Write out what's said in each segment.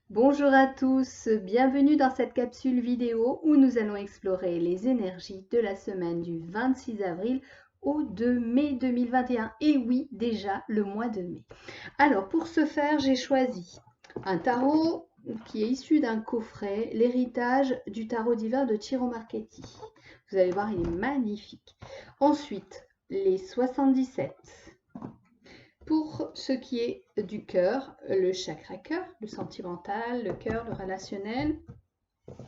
Bonjour à tous, bienvenue dans cette capsule vidéo où nous allons explorer les énergies de la semaine du 26 avril au 2 mai 2021. Et oui, déjà le mois de mai. Alors pour ce faire, j'ai choisi un tarot qui est issu d'un coffret, l'héritage du tarot divin de Ciro Marchetti. Vous allez voir, il est magnifique. Ensuite, les 77. Pour ce qui est du cœur, le chakra cœur, le sentimental, le cœur, le relationnel.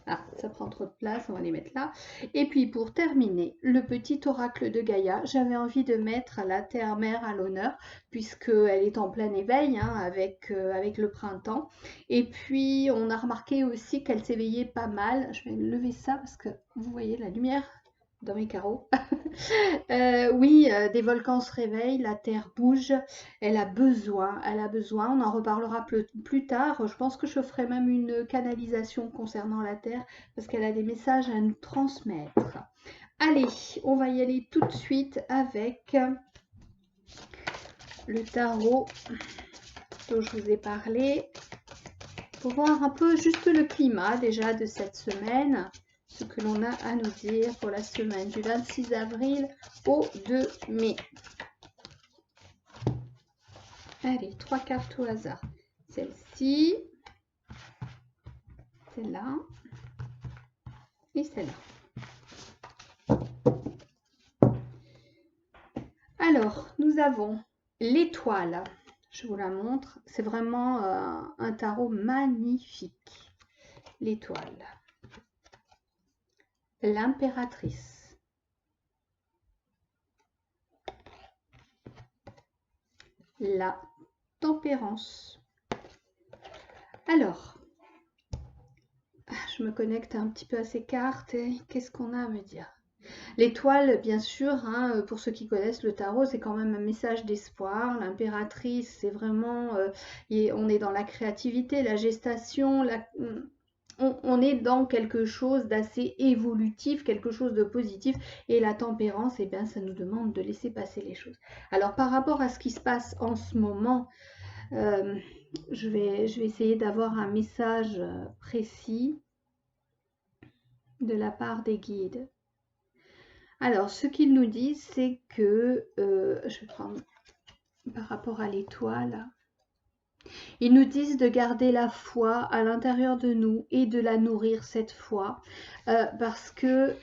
Ah, ça prend trop de place, on va les mettre là. Et puis pour terminer, le petit oracle de Gaïa, j'avais envie de mettre la terre-mère à l'honneur, puisqu'elle est en plein éveil avec le printemps. Et puis on a remarqué aussi qu'elle s'éveillait pas mal. Je vais lever ça parce que vous voyez la lumière dans mes carreaux. Oui, des volcans se réveillent, la Terre bouge, elle a besoin, on en reparlera plus tard. Je pense que je ferai même une canalisation concernant la Terre parce qu'elle a des messages à nous transmettre. Allez, on va y aller tout de suite avec le tarot dont je vous ai parlé pour voir un peu juste le climat déjà de cette semaine, ce que l'on a à nous dire pour la semaine du 26 avril au 2 mai. Allez, 3 cartes au hasard. Celle-ci, celle-là et celle-là. Alors, nous avons l'étoile. Je vous la montre. C'est vraiment un tarot magnifique. L'étoile. L'impératrice. La tempérance. Alors, je me connecte un petit peu à ces cartes et qu'est-ce qu'on a à me dire? L'étoile, bien sûr, hein, pour ceux qui connaissent le tarot, c'est quand même un message d'espoir. L'impératrice, c'est vraiment, on est dans la créativité, la gestation, on est dans quelque chose d'assez évolutif, quelque chose de positif. Et la tempérance, eh bien, ça nous demande de laisser passer les choses. Alors, par rapport à ce qui se passe en ce moment, je vais essayer d'avoir un message précis de la part des guides. Alors, ce qu'ils nous disent, c'est que, je vais prendre par rapport à l'étoile, ils nous disent de garder la foi à l'intérieur de nous et de la nourrir cette foi, parce que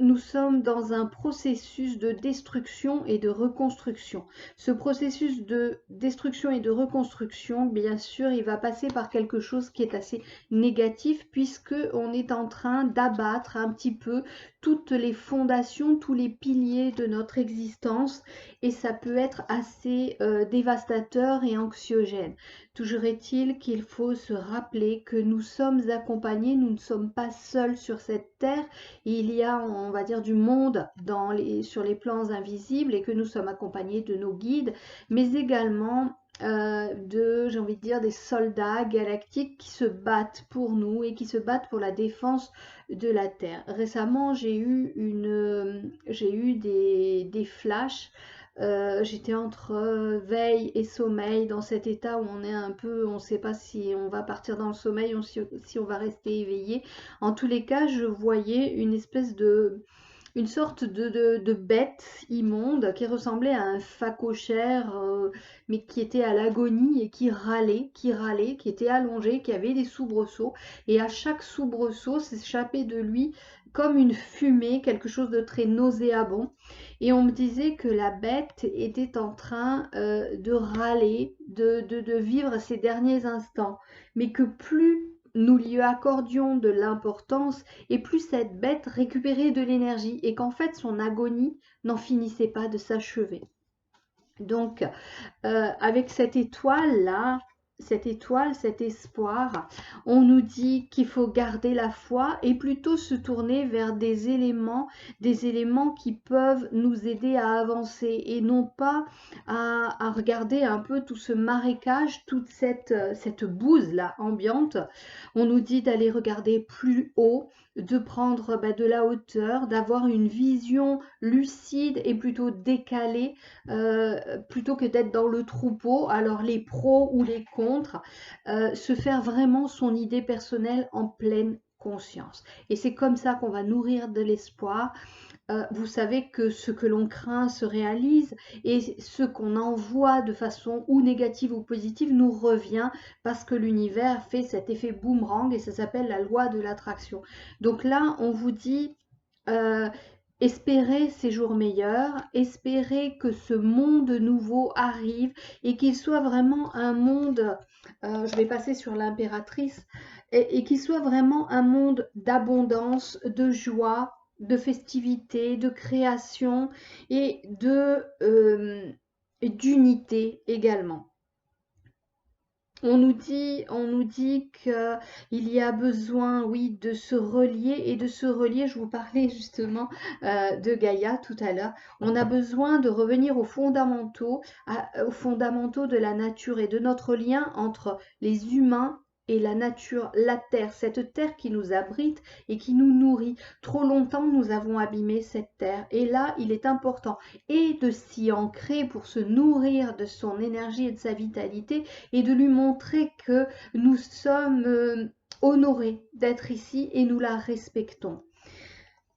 nous sommes dans un processus de destruction et de reconstruction. Ce processus de destruction et de reconstruction, bien sûr, il va passer par quelque chose qui est assez négatif, puisque on est en train d'abattre un petit peu toutes les fondations, tous les piliers de notre existence, et ça peut être assez dévastateur et anxiogène. Toujours est-il qu'il faut se rappeler que nous sommes accompagnés, nous ne sommes pas seuls sur cette terre. Il y a, on va dire, du monde sur les plans invisibles et que nous sommes accompagnés de nos guides, mais également j'ai envie de dire, des soldats galactiques qui se battent pour nous et qui se battent pour la défense de la Terre. Récemment, j'ai eu des flashs. J'étais entre veille et sommeil, dans cet état où on est un peu, on ne sait pas si on va partir dans le sommeil ou si on va rester éveillé. En tous les cas, je voyais une sorte de bête immonde qui ressemblait à un phacochère, mais qui était à l'agonie et qui râlait, qui était allongé, qui avait des soubresauts. Et à chaque soubresaut s'échappait de lui comme une fumée, quelque chose de très nauséabond. Et on me disait que la bête était en train de râler, de vivre ses derniers instants, mais que plus nous lui accordions de l'importance et plus cette bête récupérait de l'énergie et qu'en fait son agonie n'en finissait pas de s'achever. Donc, avec cette étoile-là, cet espoir, on nous dit qu'il faut garder la foi et plutôt se tourner vers des éléments qui peuvent nous aider à avancer et non pas à regarder un peu tout ce marécage, toute cette bouse-là ambiante. On nous dit d'aller regarder plus haut, de prendre de la hauteur, d'avoir une vision lucide et plutôt décalée, plutôt que d'être dans le troupeau. Alors les pros ou les cons, contre, se faire vraiment son idée personnelle en pleine conscience. Et c'est comme ça qu'on va nourrir de l'espoir. Vous savez que ce que l'on craint se réalise et ce qu'on envoie de façon ou négative ou positive nous revient parce que l'univers fait cet effet boomerang et ça s'appelle la loi de l'attraction. Donc là, on vous dit, espérez ces jours meilleurs, espérez que ce monde nouveau arrive et qu'il soit vraiment un monde, je vais passer sur l'impératrice, et qu'il soit vraiment un monde d'abondance, de joie, de festivité, de création et d'unité également. On nous dit qu'il y a besoin, oui, de se relier et de se relier. Je vous parlais justement de Gaïa tout à l'heure. On a besoin de revenir aux fondamentaux de la nature et de notre lien entre les humains et la nature, la terre, cette terre qui nous abrite et qui nous nourrit. Trop longtemps, nous avons abîmé cette terre. Et là, il est important et de s'y ancrer pour se nourrir de son énergie et de sa vitalité et de lui montrer que nous sommes honorés d'être ici et nous la respectons.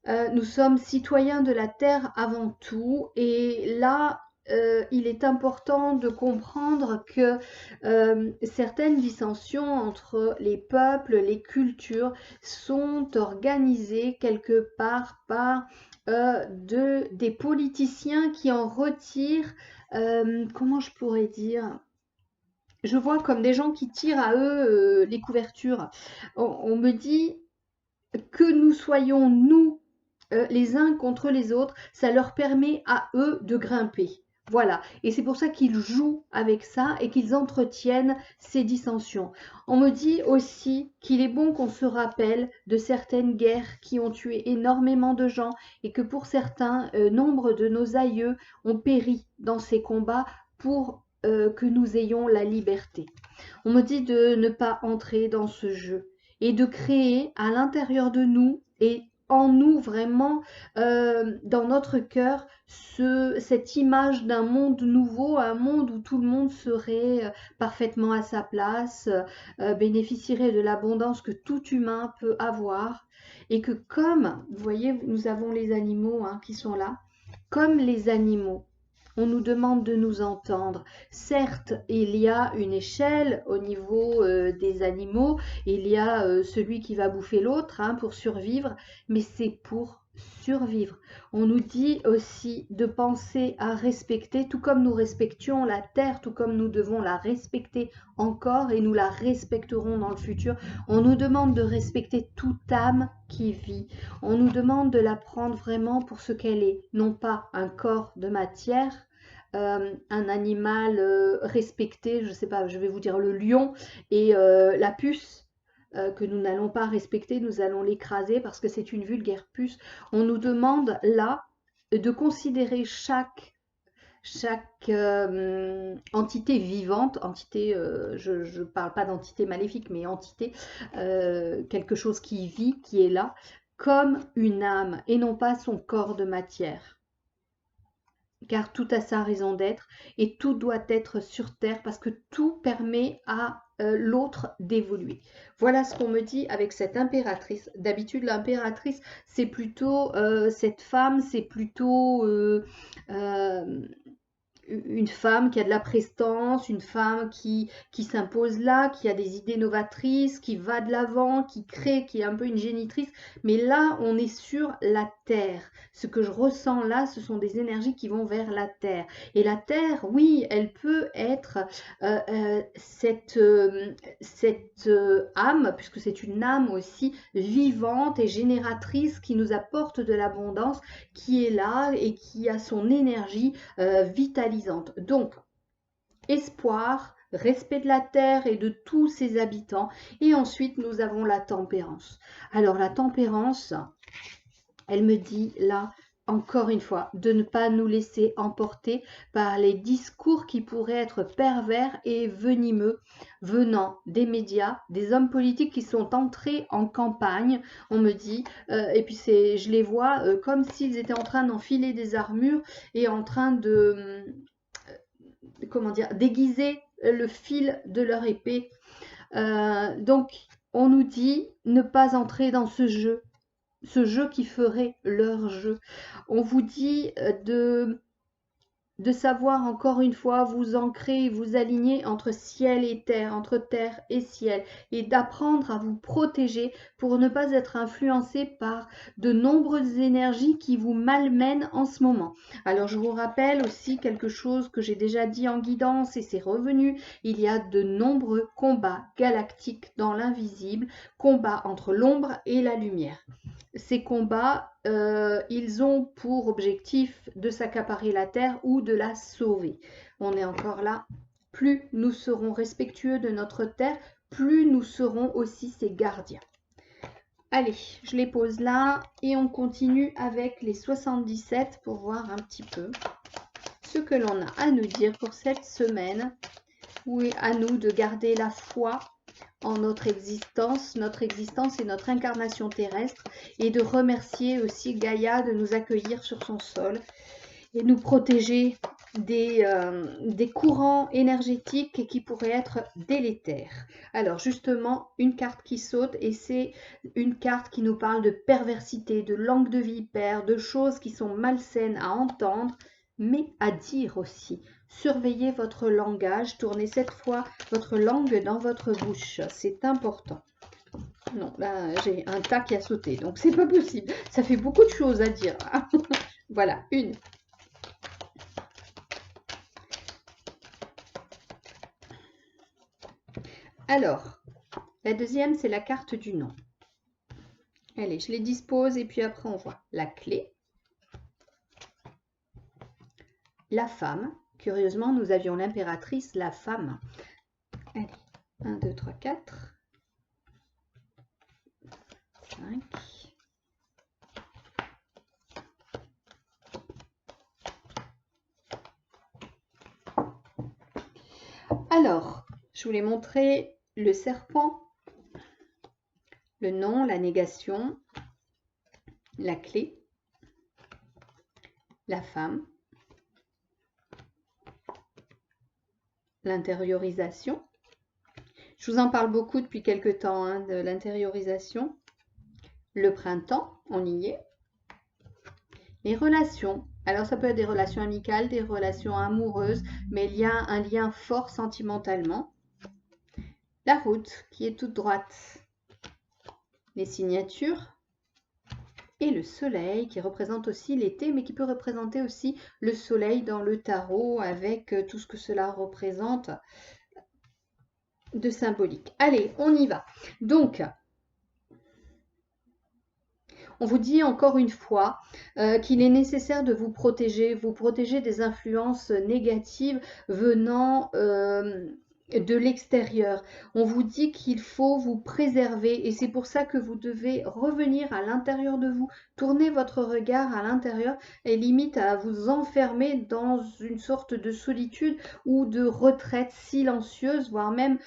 Nous sommes citoyens de la terre avant tout et là, il est important de comprendre que certaines dissensions entre les peuples, les cultures sont organisées quelque part par des politiciens qui en retirent, comment je pourrais dire, je vois comme des gens qui tirent à eux les couvertures. On me dit que nous soyons, nous, les uns contre les autres, ça leur permet à eux de grimper. Voilà, et c'est pour ça qu'ils jouent avec ça et qu'ils entretiennent ces dissensions. On me dit aussi qu'il est bon qu'on se rappelle de certaines guerres qui ont tué énormément de gens et que pour certains, nombre de nos aïeux ont péri dans ces combats pour que nous ayons la liberté. On me dit de ne pas entrer dans ce jeu et de créer à l'intérieur de nous et en nous vraiment, dans notre cœur, cette image d'un monde nouveau, un monde où tout le monde serait parfaitement à sa place, bénéficierait de l'abondance que tout humain peut avoir. Et que comme, vous voyez, nous avons les animaux qui sont là, comme les animaux, on nous demande de nous entendre. Certes, il y a une échelle au niveau des animaux, il y a celui qui va bouffer l'autre pour survivre, mais c'est pour survivre. On nous dit aussi de penser à respecter, tout comme nous respections la terre, tout comme nous devons la respecter encore et nous la respecterons dans le futur. On nous demande de respecter toute âme qui vit. On nous demande de la prendre vraiment pour ce qu'elle est, non pas un corps de matière, un animal respecté, je ne sais pas, je vais vous dire le lion et la puce que nous n'allons pas respecter, nous allons l'écraser parce que c'est une vulgaire puce. On nous demande là de considérer chaque entité vivante, entité, je ne parle pas d'entité maléfique, mais entité, quelque chose qui vit, qui est là, comme une âme et non pas son corps de matière. Car tout a sa raison d'être et tout doit être sur terre parce que tout permet à l'autre d'évoluer. Voilà ce qu'on me dit avec cette impératrice. D'habitude, l'impératrice, c'est plutôt cette femme, c'est plutôt une femme qui a de la prestance, une femme qui s'impose là, qui a des idées novatrices, qui va de l'avant, qui crée, qui est un peu une génitrice. Mais là, on est sur la terre. Ce que je ressens là, ce sont des énergies qui vont vers la terre. Et la terre, oui, elle peut être cette âme, puisque c'est une âme aussi vivante et génératrice qui nous apporte de l'abondance, qui est là et qui a son énergie vitalisante. Donc, espoir, respect de la terre et de tous ses habitants. Et ensuite, nous avons la tempérance. Alors, la tempérance, elle me dit là, encore une fois, de ne pas nous laisser emporter par les discours qui pourraient être pervers et venimeux venant des médias, des hommes politiques qui sont entrés en campagne, on me dit, et puis je les vois comme s'ils étaient en train d'enfiler des armures et en train de, comment dire, déguiser le fil de leur épée. Donc, on nous dit ne pas entrer dans ce jeu qui ferait leur jeu. On vous dit de savoir encore une fois vous ancrer, vous aligner entre ciel et terre, entre terre et ciel, et d'apprendre à vous protéger pour ne pas être influencé par de nombreuses énergies qui vous malmènent en ce moment. Alors je vous rappelle aussi quelque chose que j'ai déjà dit en guidance et c'est revenu, il y a de nombreux combats galactiques dans l'invisible, combats entre l'ombre et la lumière. Ces combats, ils ont pour objectif de s'accaparer la terre ou de la sauver. On est encore là. Plus nous serons respectueux de notre terre, plus nous serons aussi ses gardiens. Allez, je les pose là et on continue avec les 77 pour voir un petit peu ce que l'on a à nous dire pour cette semaine. Oui, à nous de garder la foi en notre existence et notre incarnation terrestre, et de remercier aussi Gaïa de nous accueillir sur son sol et nous protéger des courants énergétiques qui pourraient être délétères. Alors justement, une carte qui saute, et c'est une carte qui nous parle de perversité, de langue de vipère, de choses qui sont malsaines à entendre, mais à dire aussi. Surveillez votre langage, tournez cette fois votre langue dans votre bouche, c'est important. Non, là j'ai un tas qui a sauté, donc c'est pas possible. Ça fait beaucoup de choses à dire. Voilà, une. Alors, la deuxième, c'est la carte du nom. Allez, je les dispose et puis après on voit la clé, la femme. Curieusement, nous avions l'impératrice, la femme. Allez, 1, 2, 3, 4, 5. Alors, je voulais montrer le serpent, le nom, la négation, la clé, la femme, l'intériorisation. Je vous en parle beaucoup depuis quelque temps, hein, de l'intériorisation. Le printemps, on y est. Les relations. Alors ça peut être des relations amicales, des relations amoureuses, mais il y a un lien fort sentimentalement. La route qui est toute droite. Les signatures. Et le soleil qui représente aussi l'été, mais qui peut représenter aussi le soleil dans le tarot avec tout ce que cela représente de symbolique. Allez, on y va. Donc, on vous dit encore une fois qu'il est nécessaire de vous protéger des influences négatives venant de l'extérieur. On vous dit qu'il faut vous préserver et c'est pour ça que vous devez revenir à l'intérieur de vous, tourner votre regard à l'intérieur et limite à vous enfermer dans une sorte de solitude ou de retraite silencieuse, voire même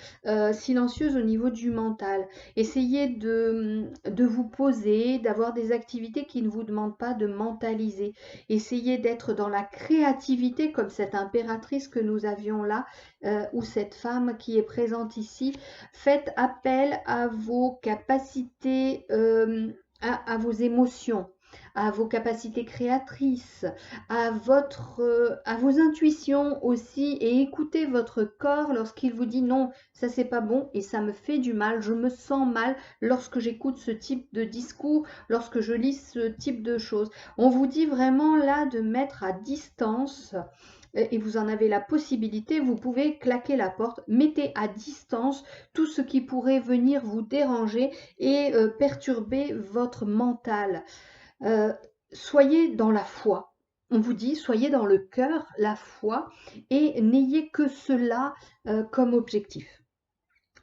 silencieuse au niveau du mental. Essayez de vous poser, d'avoir des activités qui ne vous demandent pas de mentaliser. Essayez d'être dans la créativité comme cette impératrice que nous avions là, ou cette femme qui est présente ici. Faites appel à vos capacités, à vos émotions, à vos capacités créatrices, à vos intuitions aussi, et écoutez votre corps lorsqu'il vous dit non, ça c'est pas bon et ça me fait du mal, je me sens mal lorsque j'écoute ce type de discours, lorsque je lis ce type de choses. On vous dit vraiment là de mettre à distance, et vous en avez la possibilité, vous pouvez claquer la porte, mettez à distance tout ce qui pourrait venir vous déranger et perturber votre mental. Soyez dans la foi. On vous dit, soyez dans le cœur, la foi, et n'ayez que cela comme objectif.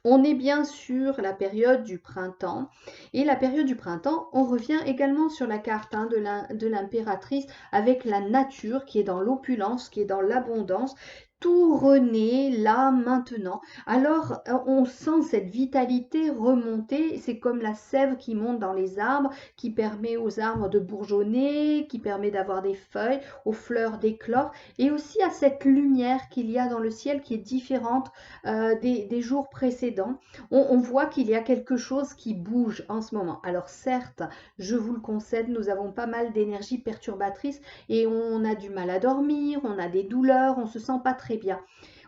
On est bien sur la période du printemps. Et la période du printemps, on revient également sur la carte de l'impératrice avec la nature qui est dans l'opulence, qui est dans l'abondance. tout renaît là maintenant. Alors on sent cette vitalité remonter, c'est comme la sève qui monte dans les arbres, qui permet aux arbres de bourgeonner, qui permet d'avoir des feuilles, aux fleurs d'éclore, et aussi à cette lumière qu'il y a dans le ciel qui est différente des jours précédents. On voit qu'il y a quelque chose qui bouge en ce moment. Alors certes, je vous le concède, nous avons pas mal d'énergie perturbatrice et on a du mal à dormir, on a des douleurs, on se sent pas très bien.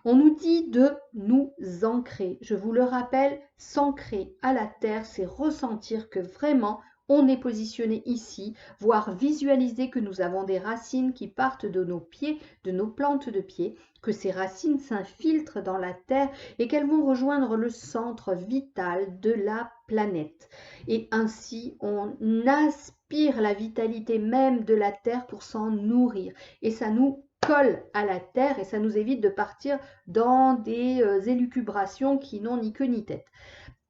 On nous dit de nous ancrer. Je vous le rappelle, s'ancrer à la terre, c'est ressentir que vraiment on est positionné ici, voire visualiser que nous avons des racines qui partent de nos pieds, de nos plantes de pieds, que ces racines s'infiltrent dans la terre et qu'elles vont rejoindre le centre vital de la planète. Et ainsi, on aspire la vitalité même de la terre pour s'en nourrir. Et ça nous colle à la terre et ça nous évite de partir dans des élucubrations qui n'ont ni queue ni tête.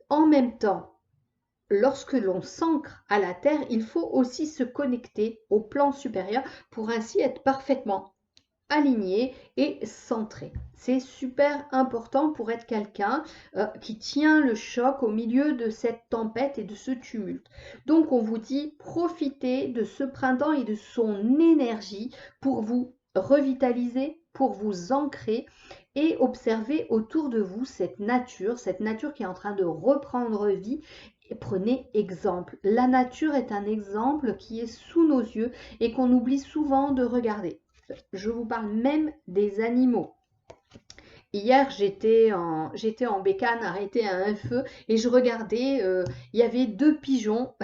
En même temps, lorsque l'on s'ancre à la terre, il faut aussi se connecter au plan supérieur pour ainsi être parfaitement aligné et centré. C'est super important pour être quelqu'un qui tient le choc au milieu de cette tempête et de ce tumulte. Donc on vous dit, profitez de ce printemps et de son énergie pour vous revitaliser, pour vous ancrer et observer autour de vous cette nature qui est en train de reprendre vie. Et prenez exemple. La nature est un exemple qui est sous nos yeux et qu'on oublie souvent de regarder. Je vous parle même des animaux. Hier, j'étais en bécane arrêtée à un feu et je regardais, il y avait 2 pigeons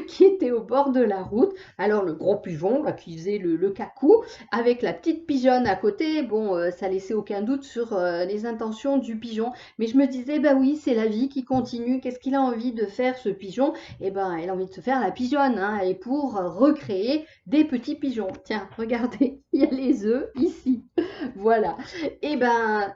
qui étaient au bord de la route. Alors le gros pigeon là, qui faisait le cacou avec la petite pigeonne à côté, bon, ça laissait aucun doute sur les intentions du pigeon. Mais je me disais, bah oui, c'est la vie qui continue. Qu'est-ce qu'il a envie de faire ce pigeon? Eh ben, il a envie de se faire la pigeonne, hein, et pour recréer des petits pigeons. Tiens, regardez, il y a les œufs ici. Voilà. Et ben,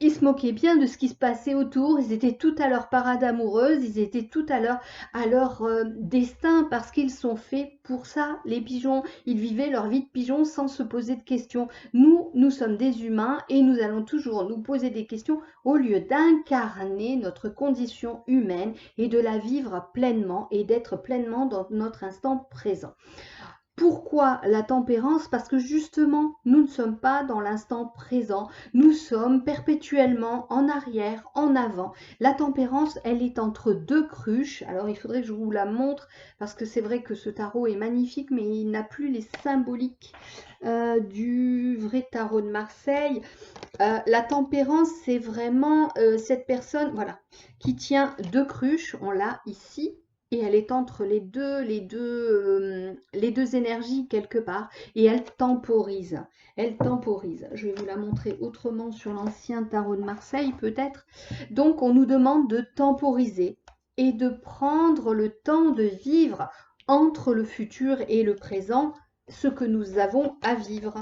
ils se moquaient bien de ce qui se passait autour, ils étaient tout à leur parade amoureuse, ils étaient tout à leur destin parce qu'ils sont faits pour ça, les pigeons. Ils vivaient leur vie de pigeon sans se poser de questions. Nous sommes des humains et nous allons toujours nous poser des questions au lieu d'incarner notre condition humaine et de la vivre pleinement et d'être pleinement dans notre instant présent. Pourquoi la tempérance? Parce que justement, nous ne sommes pas dans l'instant présent, nous sommes perpétuellement en arrière, en avant. La tempérance, elle est entre 2 cruches. Alors, il faudrait que je vous la montre parce que c'est vrai que ce tarot est magnifique, mais il n'a plus les symboliques du vrai tarot de Marseille. La tempérance, c'est vraiment cette personne, voilà, qui tient 2 cruches. On l'a ici. Et elle est entre les deux énergies quelque part. Et elle temporise. Elle temporise. Je vais vous la montrer autrement sur l'ancien tarot de Marseille peut-être. Donc on nous demande de temporiser et de prendre le temps de vivre entre le futur et le présent ce que nous avons à vivre.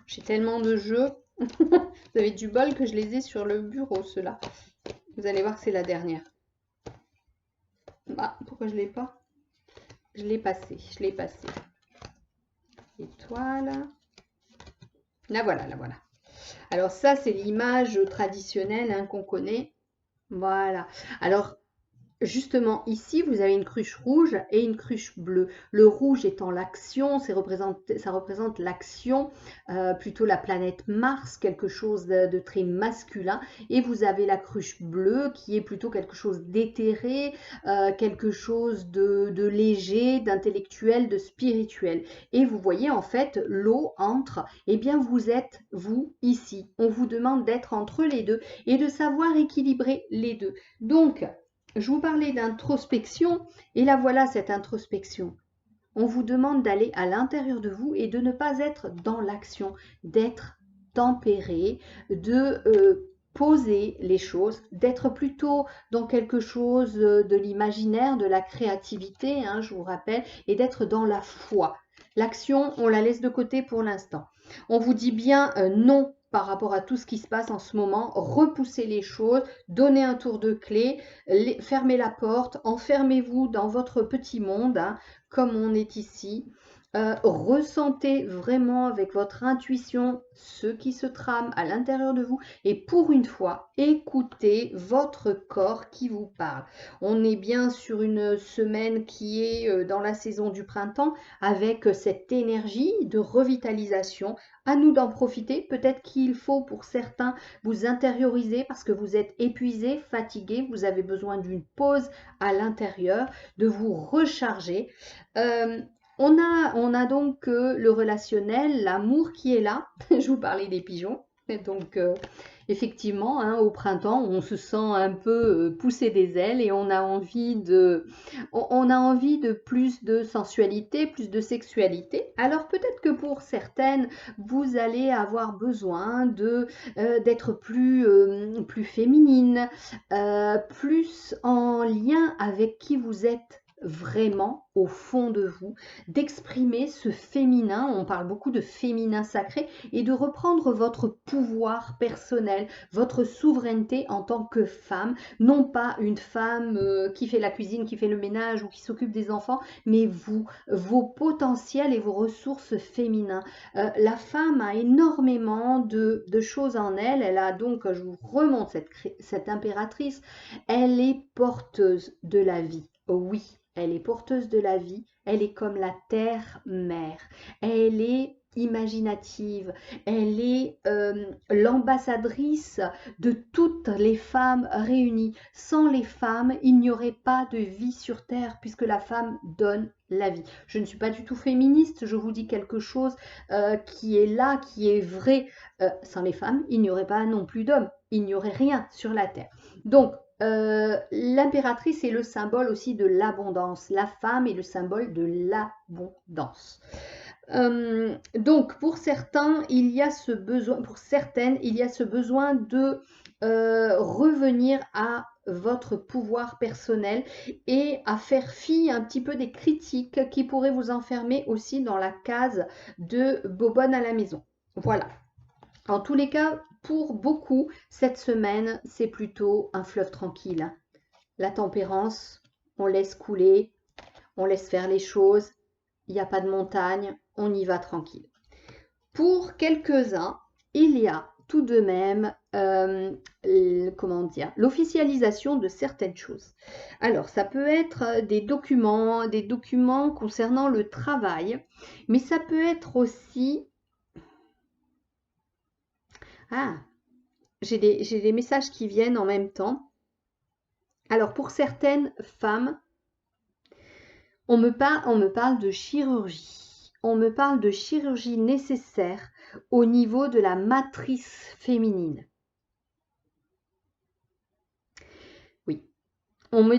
J'ai tellement de jeux. Vous avez du bol que je les ai sur le bureau, ceux-là. Vous allez voir que c'est la dernière. Ah, pourquoi je ne l'ai pas? Je l'ai passé, je l'ai passé. Étoile. La voilà, la voilà. Alors ça, c'est l'image traditionnelle hein, qu'on connaît. Voilà. Alors, justement, ici, vous avez une cruche rouge et une cruche bleue. Le rouge étant l'action, ça représente l'action, plutôt la planète Mars, quelque chose de très masculin. Et vous avez la cruche bleue qui est plutôt quelque chose d'éthéré, quelque chose de léger, d'intellectuel, de spirituel. Et vous voyez, en fait, l'eau entre, eh bien, vous êtes, vous, ici. On vous demande d'être entre les deux et de savoir équilibrer les deux. Donc, je vous parlais d'introspection et là voilà cette introspection. On vous demande d'aller à l'intérieur de vous et de ne pas être dans l'action, d'être tempéré, de poser les choses, d'être plutôt dans quelque chose de l'imaginaire, de la créativité, hein, je vous rappelle, et d'être dans la foi. L'action, on la laisse de côté pour l'instant. On vous dit bien non par rapport à tout ce qui se passe en ce moment, repoussez les choses, donnez un tour de clé, fermez la porte, enfermez-vous dans votre petit monde, hein, comme on est ici. Ressentez vraiment avec votre intuition ce qui se trame à l'intérieur de vous et pour une fois, écoutez votre corps qui vous parle. On est bien sur une semaine qui est dans la saison du printemps avec cette énergie de revitalisation. À nous d'en profiter. Peut-être qu'il faut pour certains vous intérioriser parce que vous êtes épuisé, fatigué, vous avez besoin d'une pause à l'intérieur, de vous recharger. Euh, on a donc le relationnel, l'amour qui est là. Je vous parlais des pigeons. Donc, effectivement, hein, au printemps, on se sent un peu pousser des ailes et on a envie de plus de sensualité, plus de sexualité. Alors, peut-être que pour certaines, vous allez avoir besoin d'être plus féminine, plus en lien avec qui vous êtes vraiment au fond de vous, d'exprimer ce féminin, on parle beaucoup de féminin sacré, et de reprendre votre pouvoir personnel, votre souveraineté en tant que femme, non pas une femme qui fait la cuisine, qui fait le ménage ou qui s'occupe des enfants, mais vous, vos potentiels et vos ressources féminins. La femme a énormément de choses en elle, elle a donc, je vous remonte cette impératrice, elle est porteuse de la vie, oui. Elle est porteuse de la vie, elle est comme la terre-mère, elle est imaginative, elle est l'ambassadrice de toutes les femmes réunies. Sans les femmes, il n'y aurait pas de vie sur Terre puisque la femme donne la vie. Je ne suis pas du tout féministe, je vous dis quelque chose qui est là, qui est vrai. Sans les femmes, il n'y aurait pas non plus d'hommes, il n'y aurait rien sur la Terre. Donc, l'impératrice est le symbole aussi de l'abondance. La femme est le symbole de l'abondance. Donc, pour certains, il y a ce besoin, pour certaines, il y a ce besoin de revenir à votre pouvoir personnel et à faire fi un petit peu des critiques qui pourraient vous enfermer aussi dans la case de bobonne à la maison. Voilà. En tous les cas, pour beaucoup, cette semaine, c'est plutôt un fleuve tranquille. La tempérance, on laisse couler, on laisse faire les choses, il n'y a pas de montagne, on y va tranquille. Pour quelques-uns, il y a tout de même, comment dire, l'officialisation de certaines choses. Alors, ça peut être des documents concernant le travail, mais ça peut être aussi... Ah, j'ai des messages qui viennent en même temps. Alors, pour certaines femmes, on me parle de chirurgie. On me parle de chirurgie nécessaire au niveau de la matrice féminine. Oui. On me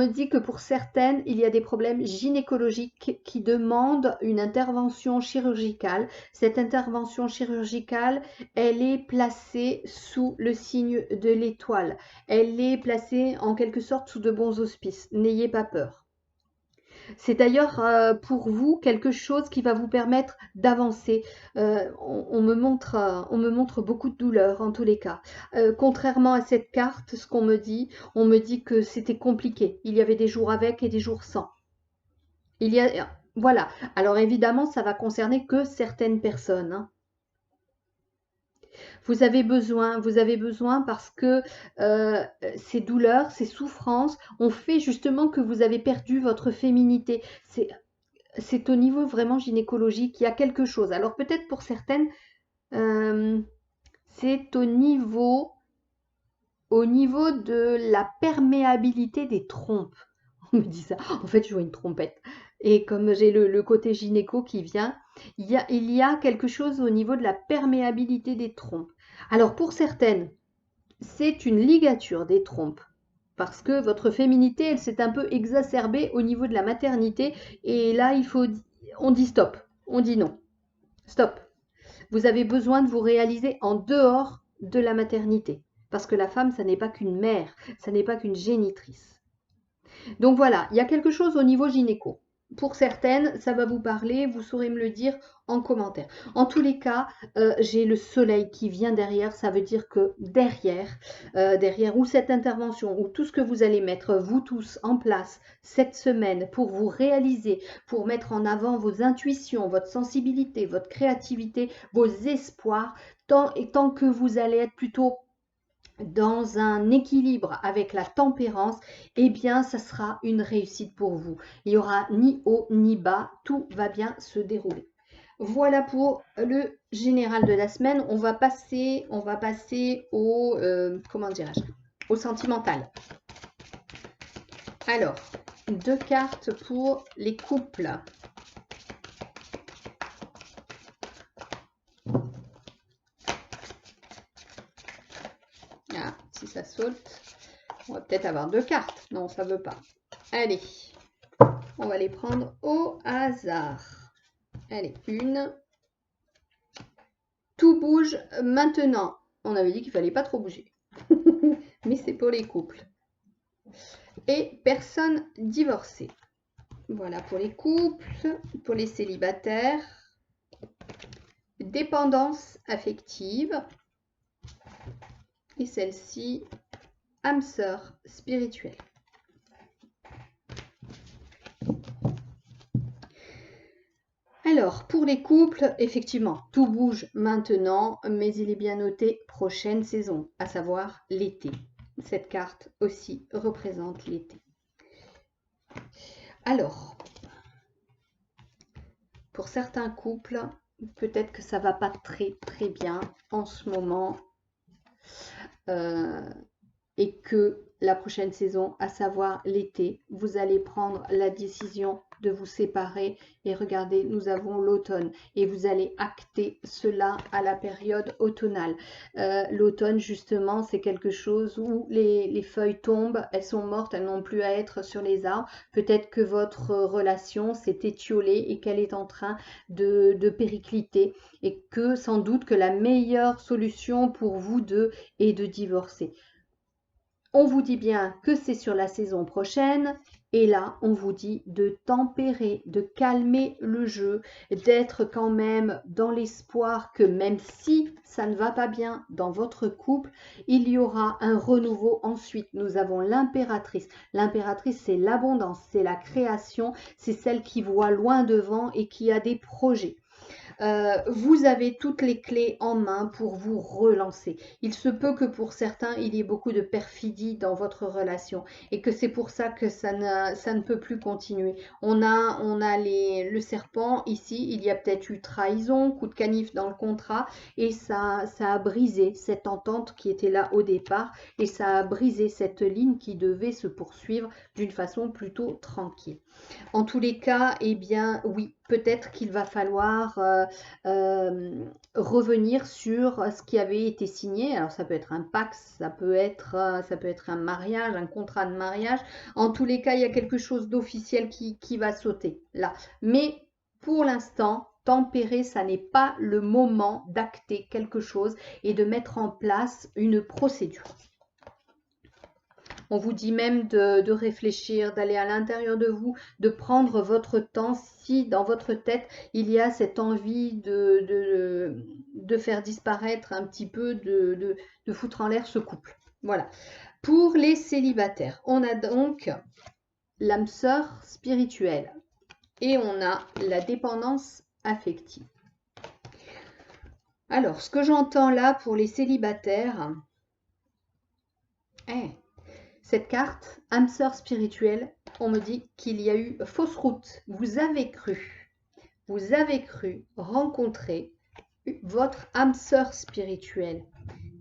dit que pour certaines, il y a des problèmes gynécologiques qui demandent une intervention chirurgicale. Cette intervention chirurgicale, elle est placée sous le signe de l'étoile. Elle est placée en quelque sorte sous de bons auspices. N'ayez pas peur. C'est d'ailleurs pour vous quelque chose qui va vous permettre d'avancer. On me montre beaucoup de douleur en tous les cas. Contrairement à cette carte, ce qu'on me dit, on me dit que c'était compliqué. Il y avait des jours avec et des jours sans. Voilà. Alors évidemment, ça va concerner que certaines personnes, hein. Vous avez besoin parce que ces douleurs, ces souffrances ont fait justement que vous avez perdu votre féminité. C'est au niveau vraiment gynécologique, il y a quelque chose. Alors peut-être pour certaines, c'est au niveau de la perméabilité des trompes. On me dit ça. En fait, je vois une trompette. Et comme j'ai le côté gynéco qui vient, il y a quelque chose au niveau de la perméabilité des trompes. Alors pour certaines, c'est une ligature des trompes. Parce que votre féminité, elle s'est un peu exacerbée au niveau de la maternité. Et là, on dit stop. On dit non. Stop. Vous avez besoin de vous réaliser en dehors de la maternité. Parce que la femme, ça n'est pas qu'une mère, ça n'est pas qu'une génitrice. Donc voilà, il y a quelque chose au niveau gynéco. pour certaines, ça va vous parler, vous saurez me le dire en commentaire. En tous les cas, j'ai le soleil qui vient derrière, ça veut dire que derrière ou cette intervention, ou tout ce que vous allez mettre, vous tous, en place cette semaine pour vous réaliser, pour mettre en avant vos intuitions, votre sensibilité, votre créativité, vos espoirs, tant que vous allez être plutôt dans un équilibre avec la tempérance, eh bien, ça sera une réussite pour vous. Il n'y aura ni haut ni bas, tout va bien se dérouler. Voilà pour le général de la semaine. On va passer au, comment dirais-je, au sentimental. Alors, 2 cartes pour les couples. Ah, si ça saute, on va peut-être avoir 2 cartes. Non, ça ne veut pas. Allez, on va les prendre au hasard. Allez, une. Tout bouge maintenant. On avait dit qu'il ne fallait pas trop bouger. Mais c'est pour les couples. Et personne divorcée. Voilà pour les couples, pour les célibataires. Dépendance affective. Et celle-ci, âme sœur spirituelle. Alors, pour les couples, effectivement, tout bouge maintenant, mais il est bien noté prochaine saison, à savoir l'été. Cette carte aussi représente l'été. Alors, pour certains couples, peut-être que ça ne va pas très bien en ce moment et que la prochaine saison, à savoir l'été, vous allez prendre la décision de vous séparer et regardez, nous avons l'automne et vous allez acter cela à la période automnale. L'automne, justement, c'est quelque chose où les feuilles tombent, elles sont mortes, elles n'ont plus à être sur les arbres. Peut-être que votre relation s'est étiolée et qu'elle est en train de péricliter et que sans doute que la meilleure solution pour vous deux est de divorcer. On vous dit bien que c'est sur la saison prochaine et là, on vous dit de tempérer, de calmer le jeu, d'être quand même dans l'espoir que même si ça ne va pas bien dans votre couple, il y aura un renouveau ensuite. Nous avons l'impératrice. L'impératrice, c'est l'abondance, c'est la création, c'est celle qui voit loin devant et qui a des projets. Vous avez toutes les clés en main pour vous relancer. Il se peut que pour certains, il y ait beaucoup de perfidie dans votre relation et que c'est pour ça que ça ne peut plus continuer. On a le serpent ici, il y a peut-être eu trahison, coup de canif dans le contrat et ça a brisé cette entente qui était là au départ et ça a brisé cette ligne qui devait se poursuivre d'une façon plutôt tranquille. En tous les cas, eh bien oui, peut-être qu'il va falloir revenir sur ce qui avait été signé. Alors ça peut être un pacte, ça peut être un mariage, un contrat de mariage. En tous les cas, il y a quelque chose d'officiel qui va sauter là. Mais pour l'instant, tempérer, ça n'est pas le moment d'acter quelque chose et de mettre en place une procédure. On vous dit même de réfléchir, d'aller à l'intérieur de vous, de prendre votre temps si dans votre tête, il y a cette envie de faire disparaître un petit peu, de foutre en l'air ce couple. Voilà. Pour les célibataires, on a donc l'âme sœur spirituelle et on a la dépendance affective. Alors, ce que j'entends là pour les célibataires, cette carte, âme sœur spirituelle, on me dit qu'il y a eu fausse route. Vous avez cru rencontrer votre âme sœur spirituelle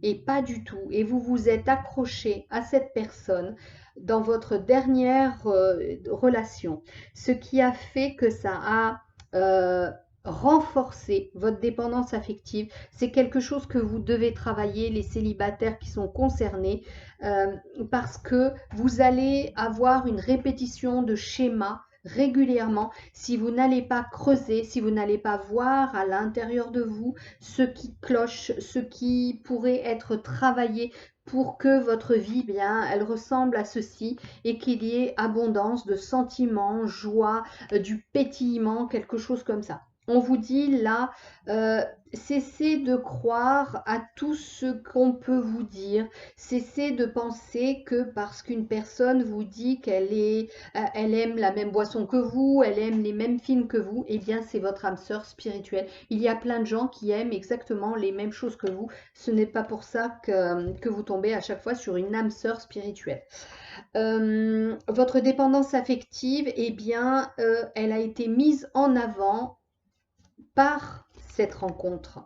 et pas du tout. Et vous vous êtes accroché à cette personne dans votre dernière relation, ce qui a fait que ça a renforcer votre dépendance affective. C'est quelque chose que vous devez travailler, les célibataires qui sont concernés, parce que vous allez avoir une répétition de schémas régulièrement si vous n'allez pas creuser, si vous n'allez pas voir à l'intérieur de vous ce qui cloche, ce qui pourrait être travaillé pour que votre vie, bien, elle ressemble à ceci et qu'il y ait abondance de sentiments, joie, du pétillement, quelque chose comme ça. On vous dit là, cessez de croire à tout ce qu'on peut vous dire. Cessez de penser que parce qu'une personne vous dit elle aime la même boisson que vous, elle aime les mêmes films que vous, eh bien c'est votre âme sœur spirituelle. Il y a plein de gens qui aiment exactement les mêmes choses que vous. Ce n'est pas pour ça que vous tombez à chaque fois sur une âme sœur spirituelle. Votre dépendance affective, eh bien, elle a été mise en avant par cette rencontre.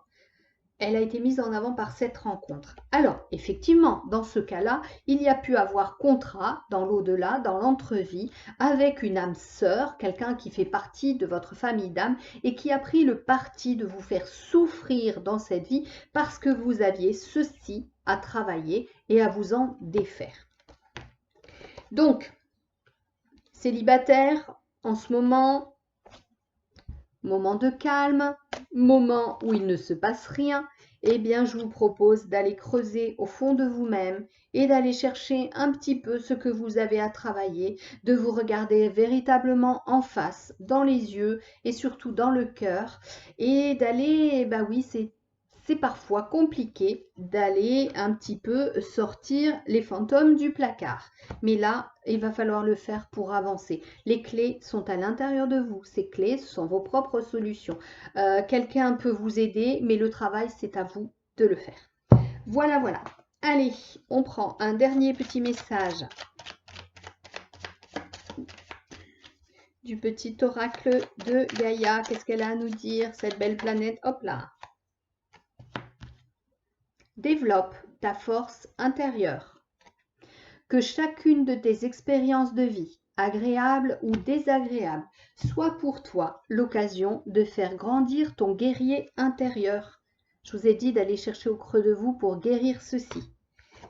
Elle a été mise en avant par cette rencontre. Alors, effectivement, dans ce cas-là, il y a pu avoir contrat dans l'au-delà, dans l'entrevie, avec une âme sœur, quelqu'un qui fait partie de votre famille d'âmes et qui a pris le parti de vous faire souffrir dans cette vie parce que vous aviez ceci à travailler et à vous en défaire. Donc, célibataire, en ce moment de calme, moment où il ne se passe rien, eh bien, je vous propose d'aller creuser au fond de vous-même et d'aller chercher un petit peu ce que vous avez à travailler, de vous regarder véritablement en face, dans les yeux et surtout dans le cœur et d'aller, bah oui, c'est parfois compliqué d'aller un petit peu sortir les fantômes du placard. Mais là, il va falloir le faire pour avancer. Les clés sont à l'intérieur de vous. Ces clés, ce sont vos propres solutions. Quelqu'un peut vous aider, mais le travail, c'est à vous de le faire. Voilà, voilà. Allez, on prend un dernier petit message du petit oracle de Gaïa. Qu'est-ce qu'elle a à nous dire, cette belle planète? Hop là. Développe ta force intérieure. Que chacune de tes expériences de vie, agréables ou désagréables, soit pour toi l'occasion de faire grandir ton guerrier intérieur. Je vous ai dit d'aller chercher au creux de vous pour guérir ceci.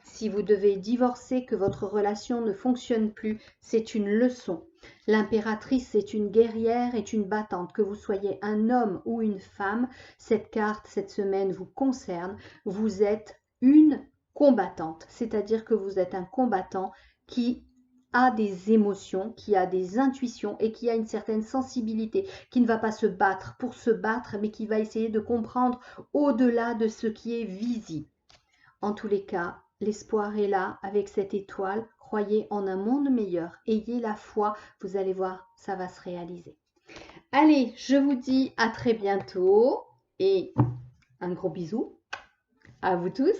Si vous devez divorcer, que votre relation ne fonctionne plus, c'est une leçon. L'impératrice est une guerrière, est une battante. Que vous soyez un homme ou une femme, cette carte, cette semaine vous concerne. Vous êtes une combattante, c'est-à-dire que vous êtes un combattant qui a des émotions, qui a des intuitions et qui a une certaine sensibilité, qui ne va pas se battre pour se battre, mais qui va essayer de comprendre au-delà de ce qui est visible. En tous les cas, l'espoir est là avec cette étoile. Croyez en un monde meilleur. Ayez la foi. Vous allez voir, ça va se réaliser. Allez, je vous dis à très bientôt et un gros bisou à vous tous.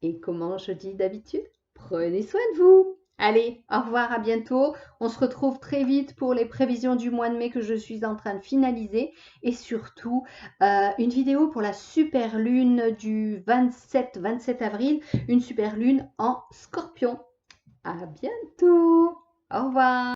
Et comment je dis d'habitude, prenez soin de vous. Allez, au revoir, à bientôt. On se retrouve très vite pour les prévisions du mois de mai que je suis en train de finaliser. Et surtout, une vidéo pour la super lune du 27 avril. Une super lune en scorpion. À bientôt. Au revoir.